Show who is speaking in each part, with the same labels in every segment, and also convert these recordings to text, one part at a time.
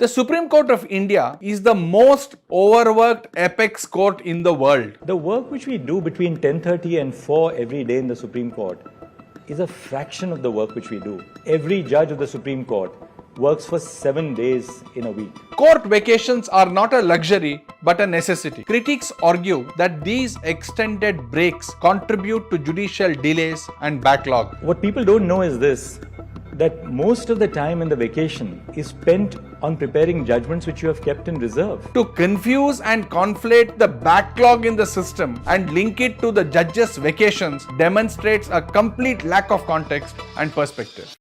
Speaker 1: The Supreme Court of India is the most overworked apex court in the world.
Speaker 2: The work which we do between 10:30 and 4 every day in the Supreme Court is a fraction of the work which we do. Every judge of the Supreme Court works for 7 days in a week.
Speaker 1: Court vacations are not a luxury but a necessity. Critics argue that these extended breaks contribute to judicial delays and backlog.
Speaker 2: What people don't know is this, that most of the time in the vacation is spent on preparing judgments which you have kept in reserve.
Speaker 1: To confuse and conflate the backlog in the system and link it to the judges' vacations demonstrates a complete lack of context and perspective.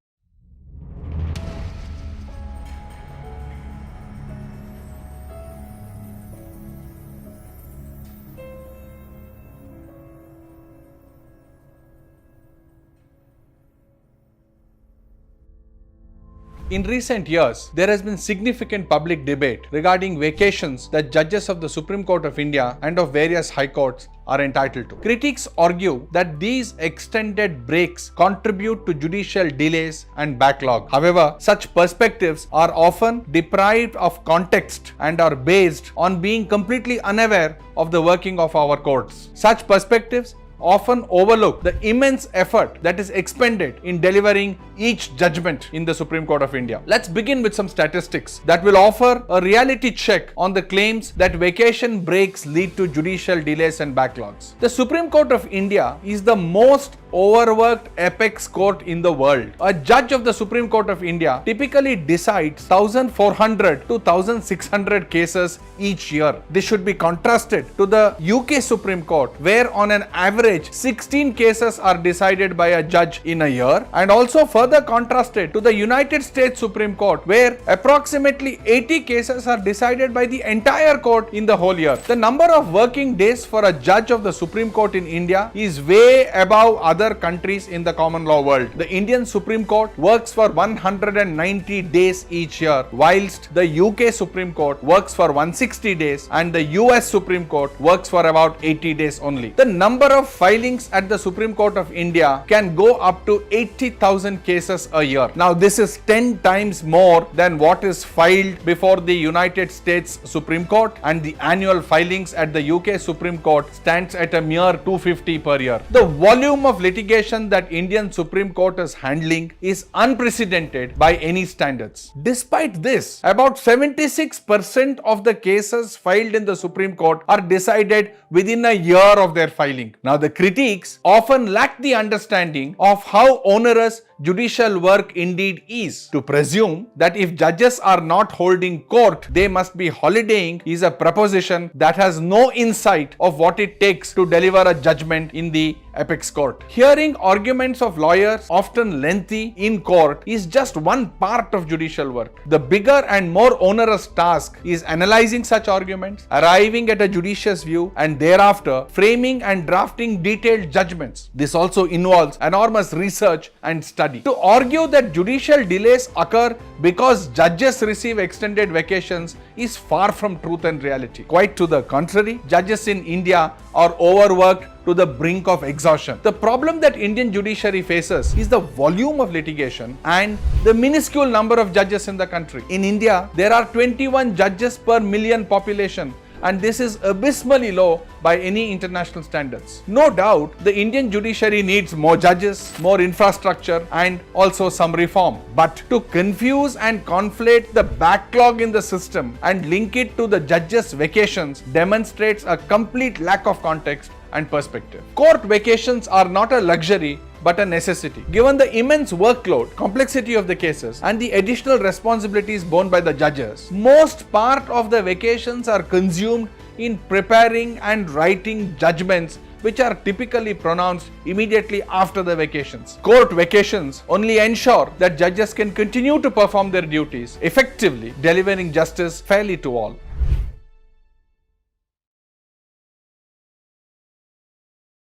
Speaker 1: In recent years, there has been significant public debate regarding vacations that judges of the Supreme Court of India and of various high courts are entitled to. Critics argue that these extended breaks contribute to judicial delays and backlog. However, such perspectives are often deprived of context and are based on being completely unaware of the working of our courts. Such perspectives often overlook the immense effort that is expended in delivering each judgment in the Supreme Court of India. Let's begin with some statistics that will offer a reality check on the claims that vacation breaks lead to judicial delays and backlogs. The Supreme Court of India is the most overworked apex court in the world. A judge of the Supreme Court of India typically decides 1,400 to 1,600 cases each year. This should be contrasted to the UK Supreme Court, where on an average 16 cases are decided by a judge in a year, and also further contrasted to the United States Supreme Court, where approximately 80 cases are decided by the entire court in the whole year. The number of working days for a judge of the Supreme Court in India is way above other countries in the common law world. The Indian Supreme Court works for 190 days each year, whilst the UK Supreme Court works for 160 days and the US Supreme Court works for about 80 days only. The number of filings at the Supreme Court of India can go up to 80,000 cases a year. Now, this is 10 times more than what is filed before the United States Supreme Court, and the annual filings at the UK Supreme Court stands at a mere 250 per year. The volume of litigation that Indian Supreme Court is handling is unprecedented by any standards. Despite this, about 76% of the cases filed in the Supreme Court are decided within a year of their filing. Now, the critics often lack the understanding of how onerous judicial work indeed is. To presume that if judges are not holding court, they must be holidaying is a proposition that has no insight of what it takes to deliver a judgment in the apex court. Hearing arguments of lawyers, often lengthy, in court is just one part of judicial work. The bigger and more onerous task is analyzing such arguments, arriving at a judicious view, and thereafter framing and drafting detailed judgments. This also involves enormous research and study. To argue that judicial delays occur because judges receive extended vacations is far from truth and reality. Quite to the contrary, judges in India are overworked to the brink of exhaustion. The problem that Indian judiciary faces is the volume of litigation and the minuscule number of judges in the country. In India, there are 21 judges per million population, and this is abysmally low by any international standards. No doubt, the Indian judiciary needs more judges, more infrastructure, and also some reform. But to confuse and conflate the backlog in the system and link it to the judges' vacations demonstrates a complete lack of context and perspective. Court vacations are not a luxury but a necessity. Given the immense workload, complexity of the cases, and the additional responsibilities borne by the judges, most part of the vacations are consumed in preparing and writing judgments which are typically pronounced immediately after the vacations. Court vacations only ensure that judges can continue to perform their duties effectively, delivering justice fairly to all.